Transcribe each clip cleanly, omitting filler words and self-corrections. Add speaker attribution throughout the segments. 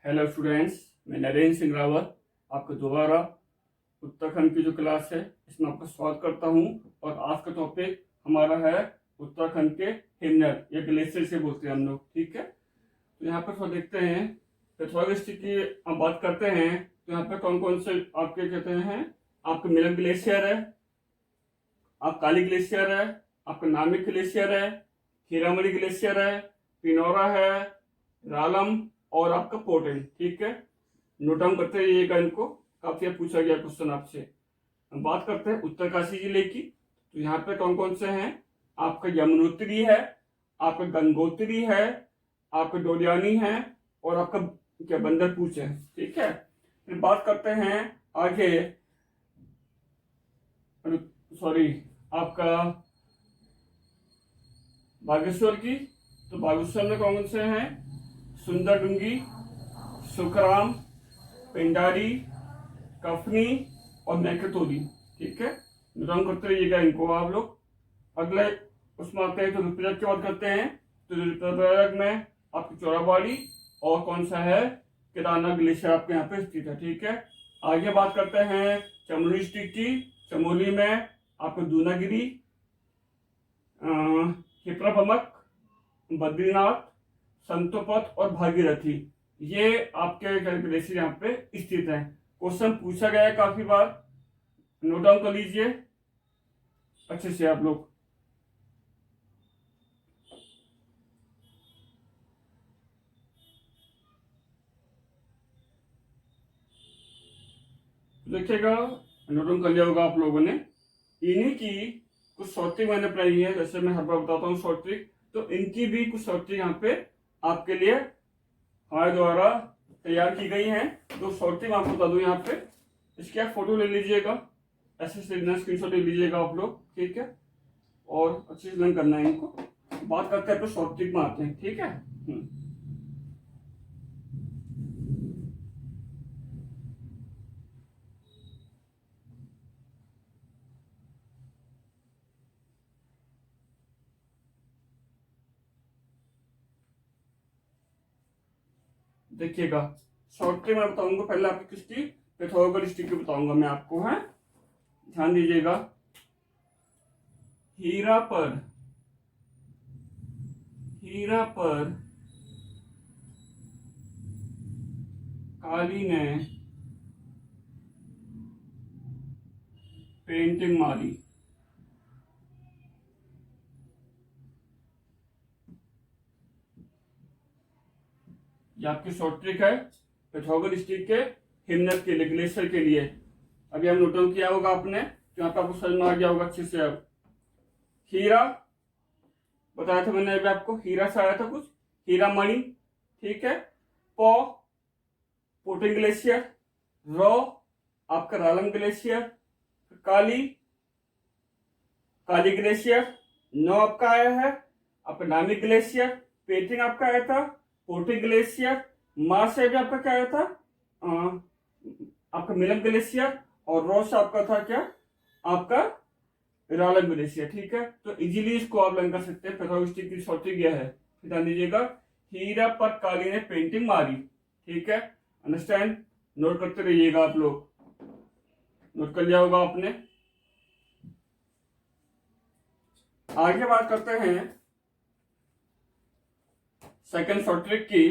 Speaker 1: Hello students, मैं नरेंद्र सिंह रावत आपका दोबारा उत्तराखंड की जो क्लास है इसमें आपका स्वागत करता हूं। और आज का टॉपिक हमारा है उत्तराखंड के हिमनद या ग्लेशियर से बोलते हैं हम लोग। ठीक है, तो यहाँ पर थोड़ा देखते हैं पिथौरागढ़ की हम बात करते हैं। तो यहाँ पे कौन कौन से आपके कहते हैं, आपका मिलन ग्लेशियर है, आप काली ग्लेशियर है, आपका नामिक ग्लेशियर है, हीरामणि ग्लेशियर है, पिनौरा है, रालम और आपका पोर्टेन। ठीक है, नोट डाउन करते रहिएगा इनको, काफी पूछा गया क्वेश्चन आपसे। हम बात करते हैं उत्तरकाशी जिले की। तो यहाँ पे कौन कौन से हैं, आपका यमुनोत्री है, आपका गंगोत्री है, आपका डोडियानी है और आपका क्या बंदरपूछ है। ठीक है, फिर बात करते हैं आगे, सॉरी, आपका बागेश्वर की। तो बागेश्वर में कौन से हैं, सुंदर डूंगी, सुखराम, पिंडारी, कफनी और मैकेतोली। ठीक है, निदान करते रहिएगा इनको आप लोग। अगले उसमें आते हैं तो रुद्रप्रयाग की बात करते हैं। तो रुद्रप्रयाग में आपकी चौराबाड़ी और कौन सा है, केदारनाथ ग्लेशियर आपके यहाँ पे स्थित है। ठीक है, आगे बात करते हैं चमोली डिस्ट्रिक्ट की। चमोली में आपको दूनागिरी, हिप्रभमक, बद्रीनाथ, संतोपथ और भागीरथी, ये आपके ग्लेशियर यहाँ पे स्थित है। क्वेश्चन पूछा गया है काफी बार, नोट डाउन कर लीजिए अच्छे से आप लोग। देखिएगा, नोट डाउन कर लिया होगा आप लोगों ने। इन्हीं की कुछ शॉर्ट ट्रिक मैंने पढ़ाई है, जैसे मैं हर बार बताता हूँ शॉर्ट ट्रिक, तो इनकी भी कुछ शॉर्ट ट्रिक यहाँ पे आपके लिए हमारे द्वारा तैयार की गई हैं। तो शॉर्ट ट्रिक आपको बता दूं यहाँ पे, इसकी आप फोटो ले लीजिएगा, ऐसे स्क्रीनशॉट ले लीजिएगा आप लोग। ठीक है, और अच्छे से लर्न करना है इनको। बात करते हैं तो शॉर्ट ट्रिक में आते हैं। ठीक है, देखिएगा, शॉर्ट ट्रिक मैं बताऊंगा पहले आपकी किसकी, पिथौरागढ़ डिस्ट्रिक्ट की बताऊंगा मैं आपको, है ध्यान दीजिएगा। हीरा पर, हीरा पर काली ने पेंटिंग मारी। ये आपकी शॉर्ट ट्रिक है पिथौरागढ़ डिस्ट्रिक्ट के हिमनद के लिए, ग्लेशियर के लिए। अभी हम नोट डाउन किया होगा आपने, तो यहाँ पे आपको समझ में आ गया होगा अच्छे से। अब हीरा बताया था मैंने अभी आपको, हीरा से आया था कुछ, हीरा मणि। ठीक है, पौ पोर्टेन ग्लेशियर, रो आपका Ralam glacier, Kali Kali glacier, no आपका आया है आपका नामिक ग्लेशियर, पेंटिंग आपका आया था पोर्टेन ग्लेशियर, मार्च से भी आपका क्या आया था, आपका मिलन ग्लेशियर, और रोस आपका था क्या, आपका रालम ग्लेशियर। ठीक है, तो इजीली इसको आप लर्न कर सकते हैं। पिथौरागढ़ की शॉर्ट ट्रिक यह है, ध्यान दीजिएगा, हीरा पर काली ने पेंटिंग मारी। ठीक है, अंडरस्टैंड, नोट करते रहिएगा आप लोग, नोट कर लिया होगा आपने। आगे बात करते हैं सेकंड शॉर्ट ट्रिक की।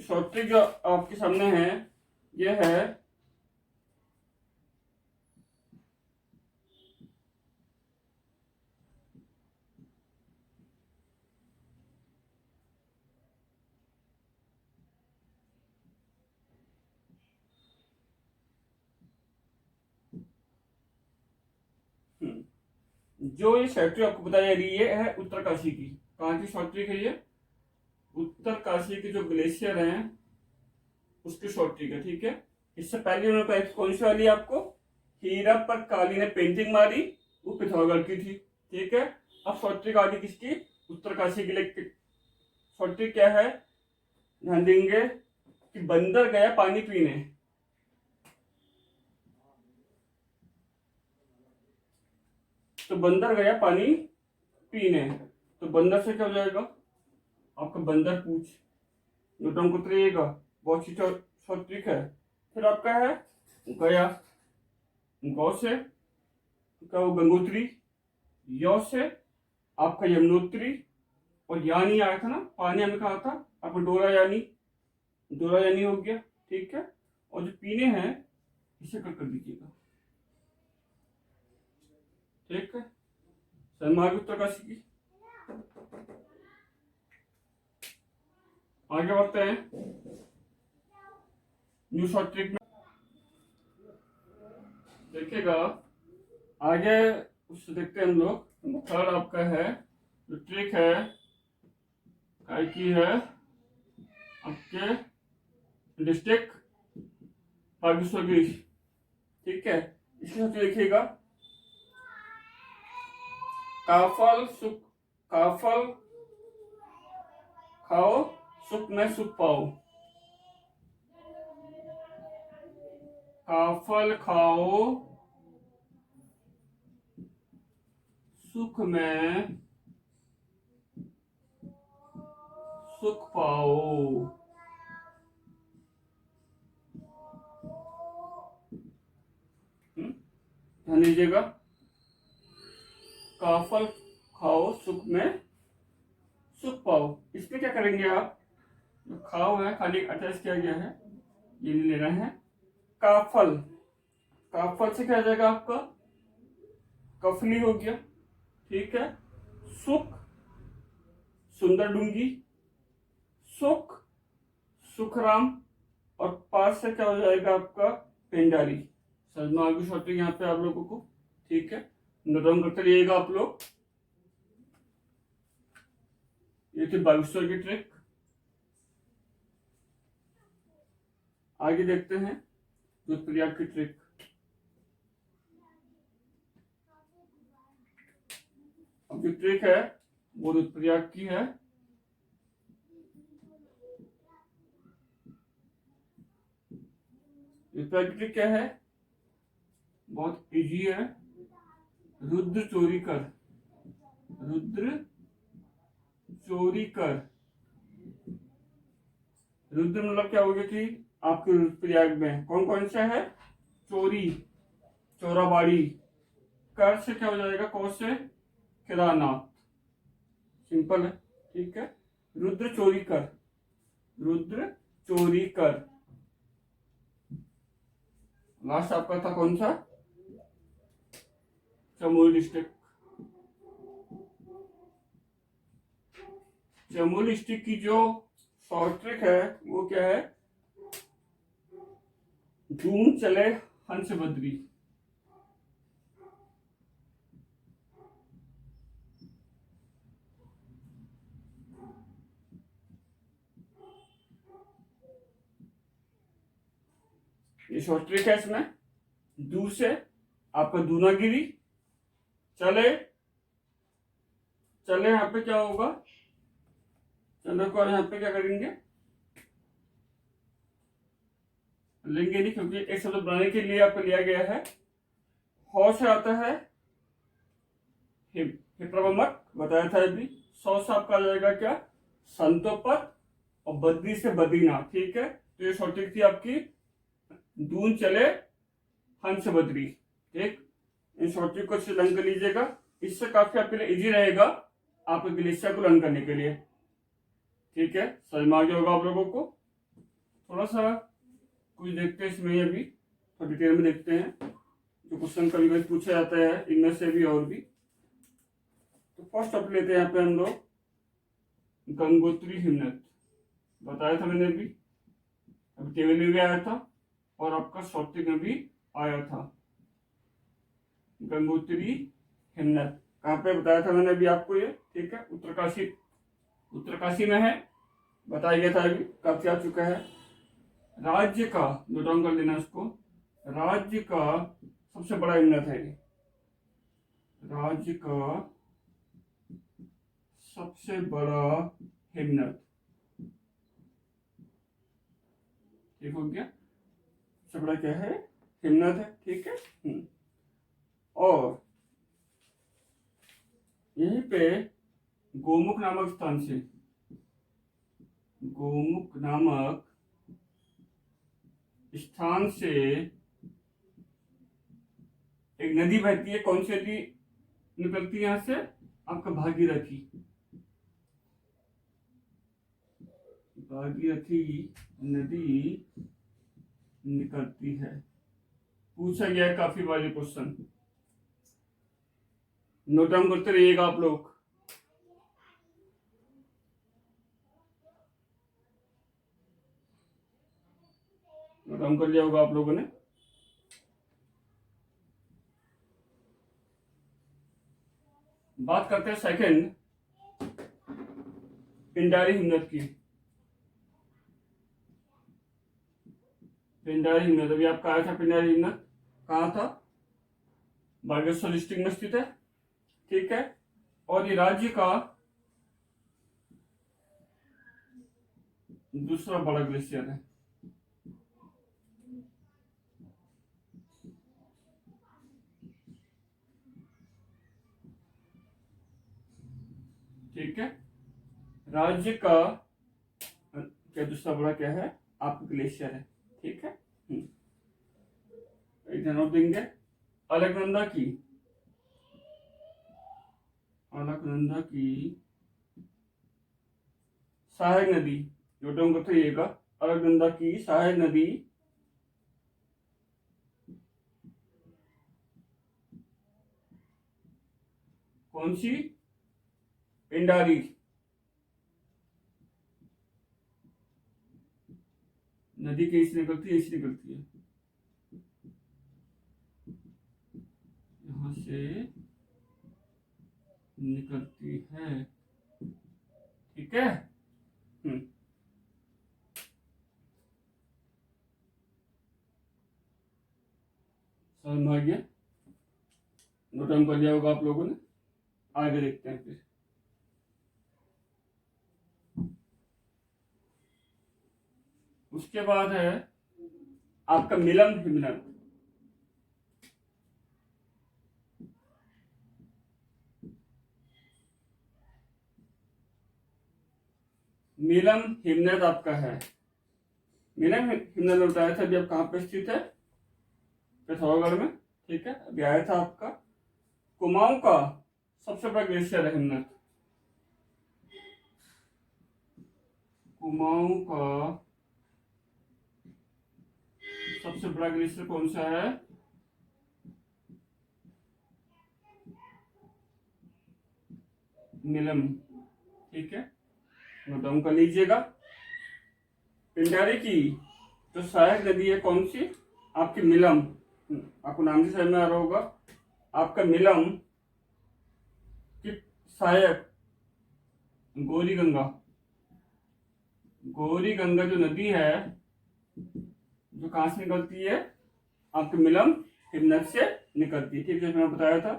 Speaker 1: शॉर्ट ट्रिक जो आपके सामने है यह है, जो ये शॉर्ट ट्रिक आपको बताई जा रही है उत्तरकाशी की। कहाँ की शॉर्ट ट्रिक है ये, उत्तरकाशी के जो ग्लेशियर हैं उसकी शॉर्ट ट्रिक है। ठीक है, इससे पहले उन्होंने बताई कौन सी वाली आपको, हीरा पर काली ने पेंटिंग मारी, वो पिथौरागढ़ की थी। ठीक है, अब शॉर्ट ट्रिक आ गई किसकी, उत्तरकाशी के लिए। शॉर्ट ट्रिक क्या है, ध्यान देंगे कि बंदर गया पानी पीने, तो बंदर गया पानी पीने, तो बंदर से क्या हो जाएगा, आपका बंदर पूछ, न्यूटन को उतरिएगा, बहुत सी शॉर्ट ट्रिक है। फिर आपका है गया, गौ से क्या वो गंगोत्री, यौ से आपका यमुनोत्री, और यानी आया था ना, पानी हमें कहा था आपका डोरा यानी, डोरा यानी हो गया, ठीक है। और जो पीने हैं इसे कट कर दीजिएगा, ठीक है। सन्मार्ग उत्तरकाशी की आगे बढ़ते हैं न्यू शॉर्ट ट्रिक में, देखिएगा आगे उससे देखते हैं हम लोग। थर्ड आपका है जो ट्रिक है काय की है आपके डिस्ट्रिक्ट बागेश्वर, ठीक है। इसके साथ देखिएगा काफल सुख, काफल खाओ सुख में सुख पाओ, काफल खाओ सुख में सुख पाओ। ध्यान दीजिएगा, काफल खाओ सुख में सुख पाओ। इसमें क्या करेंगे आप, जो खाओ है खाली अटैच किया गया है, ये नहीं लेना है। काफल, काफल से क्या आ जाएगा आपका कफली हो गया, ठीक है। सुख सुंदर डूंगी, सुख सुखराम, और पास से क्या हो जाएगा आपका पेंडारी। समझ में आगे शॉर्ट यहाँ पे आप लोगों को, ठीक है। नोट करते रहिएगा आप लोग। ये थी बागेश्वर की ट्रिक। आगे देखते हैं रुद्रप्रयाग की ट्रिक। अब जो ट्रिक है वो रुद्रप्रयाग की है। रुद्रप्रयाग की ट्रिक क्या है, बहुत इजी है। रुद्र चोरी कर, रुद्र चोरी कर। रुद्र मतलब क्या हो गया कि आपके रुद्रप्रयाग में कौन कौन सा है, चोरी, चोराबाड़ी। कर से क्या हो जाएगा, कौ से केदारनाथ, सिंपल है, ठीक है। रुद्र चोरी कर, रुद्र चोरी कर। लास्ट आपका था कौन सा, चमोली डिस्ट्रिक्ट। चमोली डिस्ट्रिक्ट की जो शॉर्ट ट्रिक है वो क्या है, जून चले हंस बद्री। ये शॉर्ट ट्रिक है। इसमें दू से आपका दूनागिरी, चले, चले यहाँ पे क्या होगा, चले को यहाँ पे क्या करेंगे, लेंगे नहीं क्योंकि एक शब्द बनाने के लिए आपको लिया गया है। हौ से आता है हिप्रवमक, बताया था अभी। सौ से आपका आ जाएगा क्या, संतोपत, और बद्री से बद्रीनाथ, ठीक है। तो ये शॉर्ट ट्रिक थी आपकी, दून चले हंस बद्री, ठीक। इन शॉर्ट ट्रिक को अच्छे लर्न कर लीजिएगा, इससे काफी आपके लिए इजी रहेगा आपके ग्लेशियर को लर्न करने के लिए, ठीक है। समझ में आ गया होगा आप लोगों को। थोड़ा सा कुछ देखते हैं इसमें, अभी थोड़ा डिटेल में देखते हैं जो क्वेश्चन कभी कभी पूछा जाता है इनमें से भी और भी। तो फर्स्ट टॉपिक लेते हैं यहाँ पे हम लोग, गंगोत्री हिमनद। बताया था मैंने अभी टेबल में भी आया था और आपका शॉर्ट ट्रिक में भी आया था। गंगोत्री हिमनद कहाँ पे बताया था मैंने अभी आपको ये, ठीक है। उत्तरकाशी, उत्तरकाशी में है, बताया गया था अभी, काफी आ चुका है। राज्य का, नोट डाउन कर लेना इसको, राज्य का सबसे बड़ा हिमनद है ये, राज्य का सबसे बड़ा हिमनद, ठीक हो गया। सबसे बड़ा क्या है, हिमनद है, ठीक है। और यहीं पे गोमुख नामक स्थान से, गोमुख नामक स्थान से एक नदी बहती है। कौन सी नदी निकलती है यहां से? आपका भागीरथी। भागीरथी नदी निकलती है। पूछा गया है काफी बार ये क्वेश्चन, नोट डाउन करते रहिएगा आप लोग। नोट डाउन कर लिया होगा आप लोगों ने। बात करते हैं सेकंड, पिंडारी हिमनद की। पिंडारी हिमनद अभी आपका आया था। पिंडारी हिमनद कहाँ था? बागेश्वर डिस्ट्रिक्ट में स्थित है, ठीक है। और ये राज्य का दूसरा बड़ा ग्लेशियर है। ठीक है, राज्य का क्या दूसरा बड़ा क्या है? आपका ग्लेशियर है, ठीक है। एक ध्यान देंगे। अलकनंदा की, अलकनंदा की सहायक नदी, जो टर्म बताइएगा। अलकनंदा की सहायक नदी कौन सी? पिंडारी। नदी कहीं से निकलती है? ऐसी निकलती है, यहां से निकलती है, ठीक है। समझ में आ गया? नोट डाउन कर लिया होगा आप लोगों ने। आगे देखते हैं फिर। उसके बाद है आपका मिलम हिमनद। मिलम हिमनद आपका है। मिलम हिमनद में बताया था अभी आप कहाँ पे स्थित है? पिथौरागढ़ में, ठीक है। अभी आया था आपका। कुमाऊं का सबसे बड़ा ग्लेशियर है हिमनद। कुमाऊं का सबसे बड़ा ग्लेशियर कौन सा है? मिलम, ठीक है। नोट डाउन कर लीजिएगा। पिंडारी की जो सहायक नदी है कौन सी? आपकी मिलम। आपको नाम से समझ में आ रहा होगा। आपका मिलम की सहायक गौरी गंगा। गौरी गंगा जो नदी है, जो कहां से निकलती है? आपके मिलम हिमनद से निकलती है, ठीक है। मैंने बताया था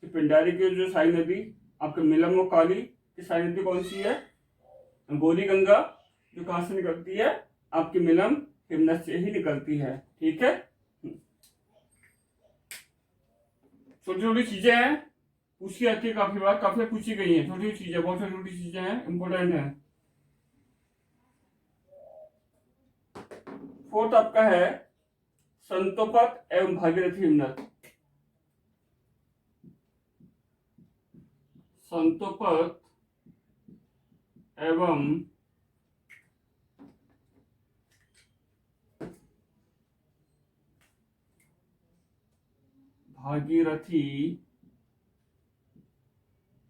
Speaker 1: कि पिंडारी की जो सहायक नदी आपके मिलम और काली की सहायक नदी कौन सी है? गौरी गंगा, जो कहां से निकलती है? आपकी मिलम हिमनद से ही निकलती है, ठीक है। छोटी छोटी चीजें हैं, पूछी जाती है काफी बार, काफी पूछी गई है। छोटी छोटी चीजें, बहुत छोटी छोटी चीजें हैं, इंपॉर्टेंट है। फोर्थ आपका है संतोपत एवं भागीरथी हिमनद। संतोपत एवं भागीरथी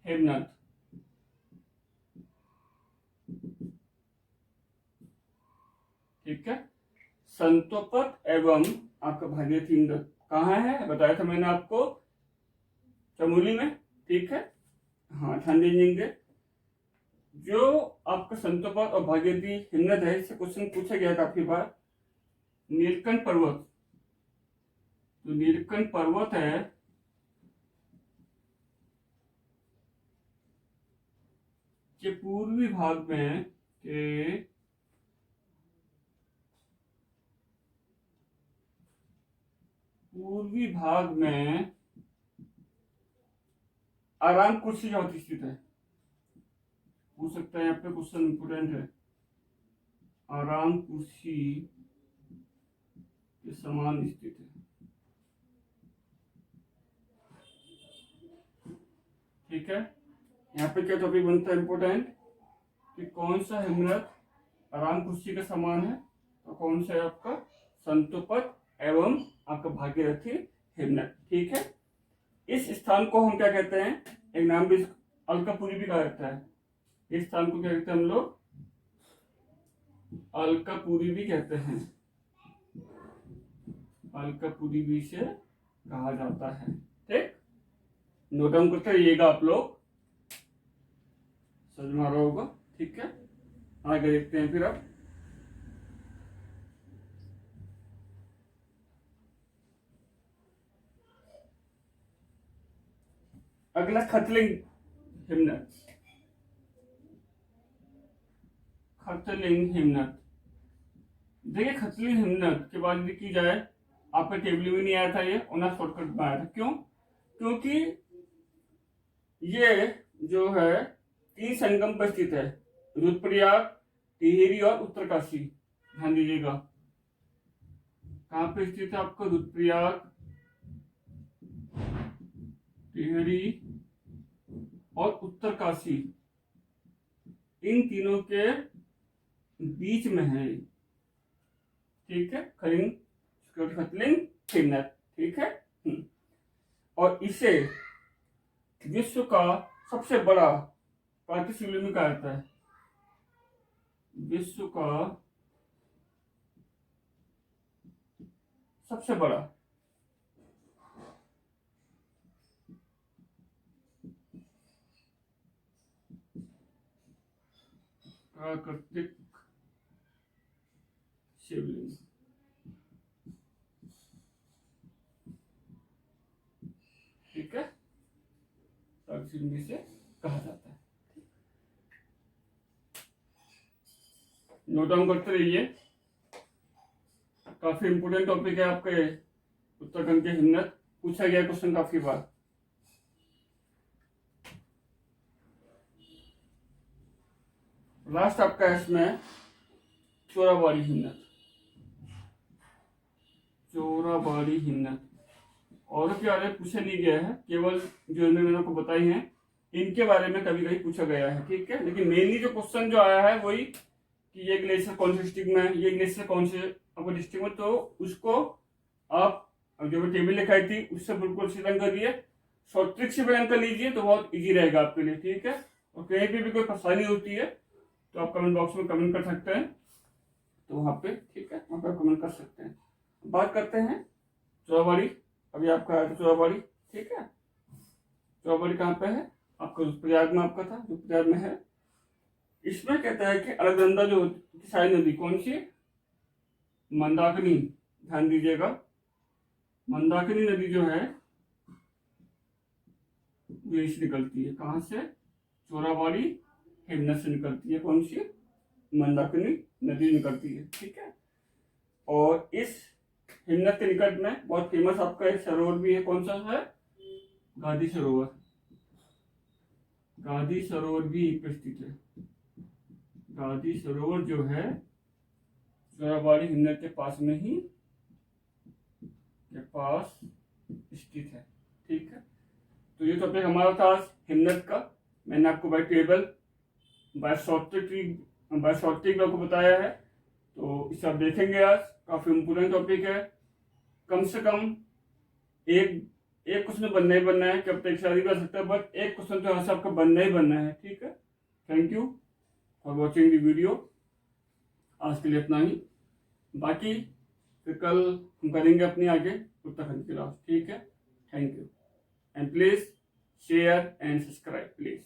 Speaker 1: हिमनद, ठीक है। संतोपत एवं आपका भागीरथी हिमनद कहाँ है? बताया था मैंने आपको, चमोली में, ठीक है। हाँ, ध्यान दीजिएंगे। जो आपका संतोपत और भागीरथी हिमनद है, इससे क्वेश्चन पूछा गया काफी बार। नीलकंठ पर्वत, जो नीलकंठ पर्वत है, के पूर्वी भाग में आराम कुर्सी जो स्थित है। पूछ सकता है, यहाँ पे क्वेश्चन इंपोर्टेंट है। आराम कुर्सी के समान स्थित है। ठीक है, यहाँ पे क्या टॉपिक बनता है इम्पोर्टेंट कि कौन सा हिमनद आराम कुर्सी के समान है, तो कौन सा है आपका संतुपद एवं आपका भागीरथी हिमनद। ठीक है, इस स्थान को हम क्या कहते हैं, एक नाम भी अलकापुरी भी कहा जाता है। इस स्थान को क्या कहते हैं हम लोग, अलकापुरी भी कहते हैं, अलकापुरी भी से कहा जाता है। ठीक, नोट डाउन करते रहिएगा आप लोग, समझ में आ रहा होगा। ठीक है, आगे देखते हैं फिर अब। अगला खतलिंग हिमनद। खतलिंग हिमनद, देखिए खतलिंग हिमनद के बाद यदि की जाए, आपका टेबल में नहीं आया था ये, और ना शॉर्टकट में आया था। क्यों? क्योंकि ये जो है 3 संगम पर स्थित है, रुद्रप्रयाग, टिहरी और उत्तरकाशी। ध्यान दीजिएगा, कहाँ पे स्थित है आपका रुद्रप्रयाग, टिहरी और उत्तरकाशी, इन तीनों के बीच में है। ठीक है, खतलिंग हिमनद। ठीक है, और इसे विश्व का सबसे बड़ा प्राकृतिक शिवलिंग भी कहा जाता है। विश्व का सबसे बड़ा प्राकृतिक शिवलिंग। ठीक है, शिवलिंग से कहा जाता है। नोट डाउन करते रहिए, काफी इंपोर्टेंट टॉपिक है आपके उत्तराखंड के हिमनद, पूछा गया क्वेश्चन काफी बार। लास्ट आपका इसमें चोराबाड़ी हिमनद। चोराबाड़ी हिमनद और क्या पूछा नहीं गया है, केवल जो मैंने आपको बताई हैं इनके बारे में कभी कभी पूछा गया है। ठीक है, लेकिन मेनली जो क्वेश्चन जो आया है वही कि ये ग्लेशियर कौन से डिस्ट्रिक्ट में है, ये ग्लेशियर कौन से आपको डिस्ट्रिक्ट में, तो उसको आप जो टेबल लिखाई थी उससे बिल्कुल सीधा कर दिए, शॉर्ट ट्रिक से बयान कर लीजिए तो बहुत इजी रहेगा आपके लिए। ठीक है, और कहीं भी कोई परेशानी होती है तो आप कमेंट बॉक्स में कमेंट कर सकते हैं, तो वहाँ पे ठीक है वहाँ पे कमेंट कर सकते हैं। बात करते हैं चोराबाड़ी, अभी आपका आया था चोराबाड़ी। ठीक है, चोराबाड़ी कहाँ पे है आपका, रुद्रप्रयाग में आपका था, रुद्रप्रयाग में है। इसमें कहता है कि अलकनंदा जो सारी नदी कौन सी, मंदाकिनी। ध्यान दीजिएगा, मंदाकिनी नदी जो है ये से निकलती है, कहाँ से, चोराबाड़ी हिमनद से निकलती है। कौन सी, मंदाकिनी नदी निकलती है। ठीक है, और इस हिमनद के निकट में बहुत फेमस आपका एक सरोवर भी है, कौन सा है, गादी सरोवर। गादी सरोवर भी स्थित है। गादी सरोवर जो है चोराबाड़ी हिमनद के पास में ही के पास स्थित है। ठीक है, तो ये टॉपिक हमारा था हिमनद का। मैंने आपको by table by short trick आपको बताया है, तो इसे आप देखेंगे। आज काफी इंपोर्टेंट टॉपिक है, कम से कम एक क्वेश्चन बनना ही बनना है, कब तक शादी कर सकता है, बट एक क्वेश्चन तो यहाँ से आपका बनना ही बनना है। ठीक है, thank you for watching the video. आज के लिए इतना ही, बाकी फिर कल हम करेंगे अपनी आगे उत्तराखंड की क्लास। ठीक है, thank you and please share and subscribe please.